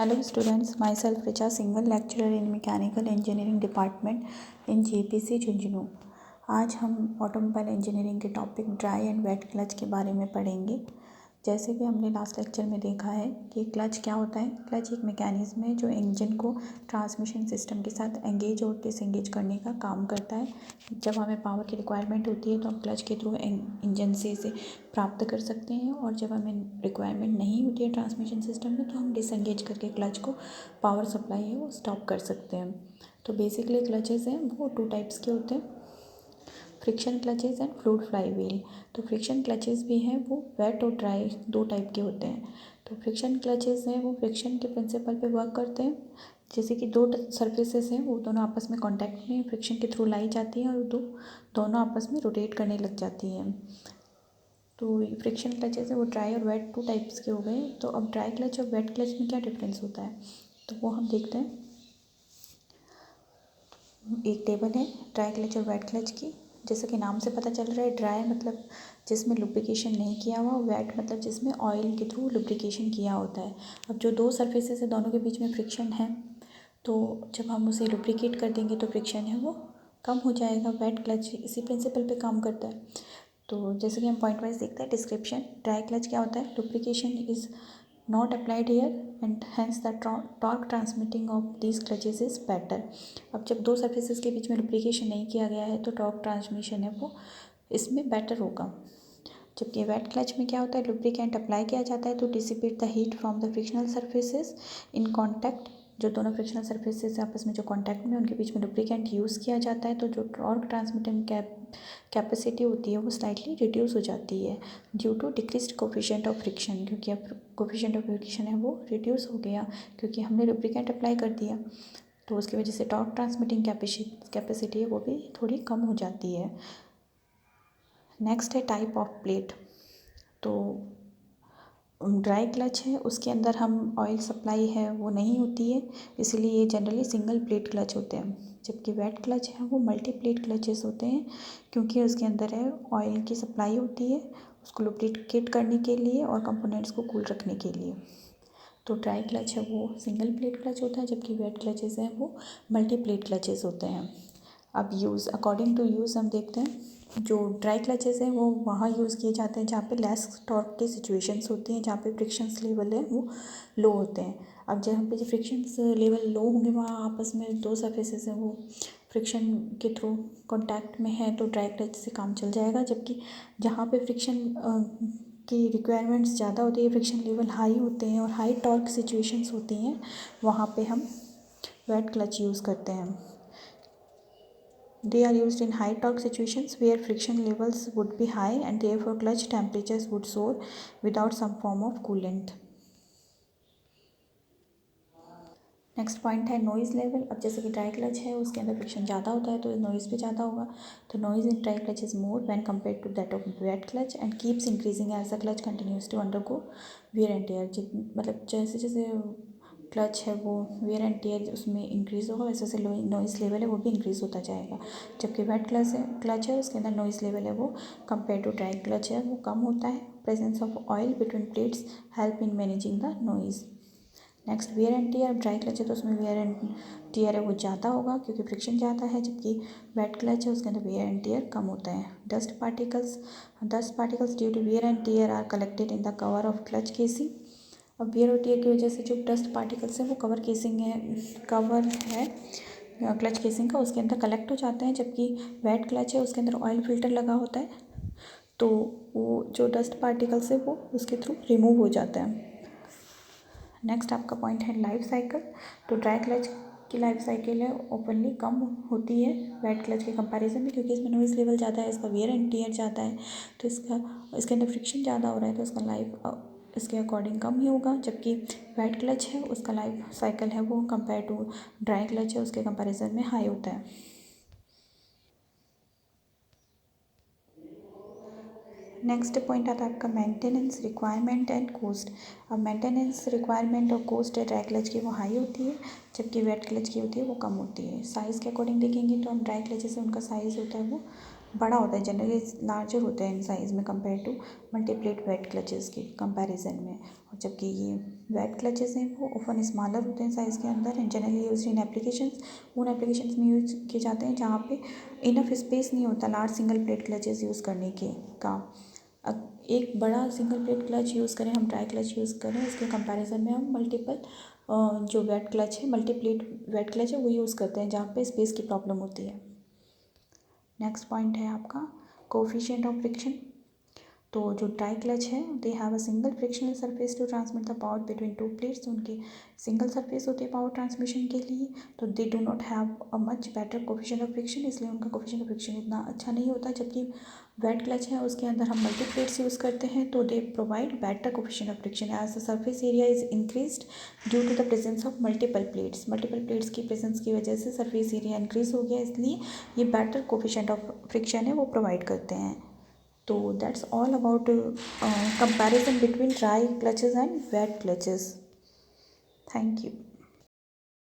Hello students, myself Richa, single lecturer in Mechanical Engineering Department in JPC Jhunjhunu. आज हम automobile engineering के topic dry and wet clutch के बारे में पढ़ेंगे। जैसे कि हमने लास्ट लेक्चर में देखा है कि क्लच क्या होता है। क्लच एक मैकेनिज्म है जो इंजन को ट्रांसमिशन सिस्टम के साथ एंगेज और डिसएंगेज करने का काम करता है। जब हमें पावर की रिक्वायरमेंट होती है तो हम क्लच के थ्रू इंजन से इसे प्राप्त कर सकते हैं, और जब हमें रिक्वायरमेंट नहीं होती है ट्रांसमिशन सिस्टम में तो हम डिसएंगेज करके क्लच को पावर सप्लाई है वो स्टॉप कर सकते हैं। तो बेसिकली क्लचेस हैं वो टू टाइप्स के होते हैं, friction clutches and fluid fly wheel. तो फ्रिक्शन क्लचेस भी हैं वो वेट और ड्राई दो टाइप के होते हैं। तो फ्रिक्शन क्लचेस हैं वो फ्रिक्शन के प्रिंसिपल पे वर्क करते हैं। जैसे कि दो सरफेसेस हैं वो दोनों आपस में कांटेक्ट में फ्रिक्शन के थ्रू लाई जाती हैं और दोनों आपस में रोटेट करने लग जाती हैं। तो फ्रिक्शन क्लचेस है वो ड्राई और वेट टू टाइप्स के हो गए। तो अब ड्राई क्लच और वेट क्लच में क्या डिफरेंस होता है तो वो हम देखते हैं। एक टेबल है ड्राई क्लच और वेट क्लच की। जैसे कि नाम से पता चल रहा है, ड्राई मतलब जिसमें लुब्रिकेशन नहीं किया हुआ, वेट मतलब जिसमें ऑयल के थ्रू लुब्रिकेशन किया होता है। अब जो दो सरफेसेस है दोनों के बीच में फ्रिक्शन है, तो जब हम उसे लुब्रिकेट कर देंगे तो फ्रिक्शन है वो कम हो जाएगा। वेट क्लच इसी प्रिंसिपल पे काम करता है। तो जैसे कि हम पॉइंट वाइज देखते हैं। डिस्क्रिप्शन, ड्राई क्लच क्या होता है, lubrication is not applied here and hence the torque transmitting of these clutches is better. अब जब दो सर्फेसेस के बीच में लुब्रिकेशन नहीं किया गया है तो टॉर्क ट्रांसमिशन है वो इसमें बेटर होगा। जबकि वेट क्लच में क्या होता है, लुब्रिकेंट अप्लाई किया जाता है तो dissipate the heat from the frictional surfaces in contact. जो दोनों फ्रिक्शनल सर्फेसेस आपस में जो कॉन्टैक्ट में उनके बीच में लुब्रिकेंट यूज़ किया जाता है तो जो टॉर्क ट्रांसमिटिंग कैपेसिटी होती है वो स्लाइटली रिड्यूस हो जाती है due to decreased coefficient of friction. क्योंकि अब कोफिशिएंट ऑफ फ्रिक्शन है वो रिड्यूस हो गया क्योंकि हमने लुब्रिकेंट अप्लाई कर दिया, तो उसकी वजह से टॉर्क ट्रांसमिटिंग कैपेसिटी है वो भी थोड़ी कम हो जाती है। नेक्स्ट है टाइप ऑफ प्लेट। तो ड्राई क्लच है उसके अंदर हम ऑयल सप्लाई है वो नहीं होती है, इसलिए ये जनरली सिंगल प्लेट क्लच होते हैं। जबकि वेट क्लच है वो मल्टी प्लेट क्लचेस होते हैं क्योंकि उसके अंदर है ऑयल की सप्लाई होती है उसको लुब्रिकेट करने के लिए और कंपोनेंट्स को कूल रखने के लिए। तो ड्राई क्लच है वो सिंगल प्लेट क्लच होता है, जबकि वेट क्लचेस हैं वो मल्टी प्लेट क्लचेस होते हैं। अब यूज़, अकॉर्डिंग टू यूज़ हम देखते हैं। जो ड्राई क्लचेस हैं वो वहाँ यूज़ किए जाते हैं जहाँ पे लेस टॉर्क की सिचुएशंस होती हैं, जहाँ पे फ्रिक्शंस लेवल है वो लो होते हैं। अब जहाँ पे जो फ्रिक्शंस लेवल लो होंगे वहाँ आपस में दो सरफेसेस हैं वो फ्रिक्शन के थ्रू कॉन्टैक्ट में है तो ड्राई क्लच से काम चल जाएगा। जबकि जहाँ पे फ्रिक्शन की रिक्वायरमेंट्स ज़्यादा होती है, फ्रिक्शन लेवल हाई होते हैं और हाई टॉर्क सिचुएशंस होती हैं, वहाँ पे हम वेट क्लच यूज़ करते हैं। They are used in high torque situations where friction levels would be high and therefore clutch temperatures would soar without some form of coolant. Next point है noise level. अब जैसे कि dry clutch है उसके अंदर friction ज़्यादा होता है तो नॉइज़ भी ज़्यादा होगा। तो noise in dry clutch is more when compare to that of wet clutch and keeps increasing as the clutch continues to undergo wear and tear. मतलब जैसे जैसे क्लच है वो वियर एंड टेयर उसमें इंक्रीज़ होगा वैसे वैसे नॉइज़ लेवल है वो भी इंक्रीज़ होता जाएगा। जबकि वेट क्लच है उसके अंदर नॉइज़ लेवल है वो कंपेयर टू ड्राई क्लच है वो कम होता है। Presence of oil between plates help in managing the noise. Next wear and tear. Dry clutch है तो उसमें वियर एंड टीयर है वो ज़्यादा होगा क्योंकि फ्रिक्शन ज़्यादा है, जबकि वेट क्लच है उसके अंदर वियर एंड टीयर कम होता है। Dust particles due to wear and tear are collected in the cover of clutch casing. अब वियर और टीयर की वजह से जो डस्ट पार्टिकल्स हैं वो कवर है क्लच केसिंग का उसके अंदर कलेक्ट हो जाते हैं। जबकि वेट क्लच है उसके अंदर ऑयल फिल्टर लगा होता है तो वो जो डस्ट पार्टिकल्स है वो उसके थ्रू रिमूव हो जाता है। नेक्स्ट आपका पॉइंट है लाइफ साइकिल। तो ड्राई क्लच की लाइफ साइकिल है ओपनली कम होती है वेट क्लच के कंपैरिजन में क्योंकि इसमें नॉइज़ लेवल ज़्यादा है, इसका वियर एंड टियर ज़्यादा है तो इसके अंदर फ्रिक्शन ज़्यादा हो रहा है तो इसका लाइफ इसके अकॉर्डिंग कम ही होगा। जबकि वेट क्लच है उसका लाइफ साइकिल है वो कंपेयर टू ड्राई क्लच है उसके कंपैरिजन में हाई होता है। नेक्स्ट पॉइंट आता है आपका मेंटेनेंस रिक्वायरमेंट एंड कोस्ट। अब मेंटेनेंस रिक्वायरमेंट और कोस्ट है ड्राई क्लच की वो हाई होती है, जबकि वेट क्लच की होती है वो कम होती है। साइज़ के अकॉर्डिंग देखेंगे तो हम ड्राई क्लच से उनका साइज़ होता है वो बड़ा होता है, जनरली लार्जर होता है इन साइज़ में compare to multiplate wet clutches के कंपैरिजन में। और जबकि ये वेट क्लचेस हैं वो ओपन स्मॉलर होते हैं साइज़ के अंदर and generally use in applications, उन एप्लीकेशंस में यूज किए जाते हैं जहाँ पे इनफ स्पेस नहीं होता large single plate clutches use करने के का। एक बड़ा सिंगल प्लेट क्लच यूज़ करें, हम ड्राई क्लच यूज़ करें, इसके कंपैरिजन में हम मल्टीपल जो वेट क्लच है, मल्टीप्लेट वेट क्लच है वो यूज़ करते हैं जहाँ पे स्पेस की प्रॉब्लम होती है। नेक्स्ट पॉइंट है आपका कोफिशिएंट ऑफ फ्रिक्शन। तो जो ड्राई क्लच है they have a single frictional surface to transmit the power between two plates, उनके सिंगल सरफेस होते हैं पावर ट्रांसमिशन के लिए, तो they do not have a much better coefficient of friction, इसलिए उनका कोफिशिएंट ऑफ फ्रिक्शन इतना अच्छा नहीं होता। जबकि वेट क्लच है उसके अंदर हम मल्टी प्लेट्स यूज़ करते हैं तो they provide better coefficient of friction as the surface area is increased due to the presence of multiple plates की प्रेजेंस की वजह से सरफेस एरिया इंक्रीज हो गया, इसलिए ये बेटर कोफिशिएंट ऑफ फ्रिक्शन है वो प्रोवाइड करते हैं। तो that's all about comparison between dry clutches and wet clutches. Thank you.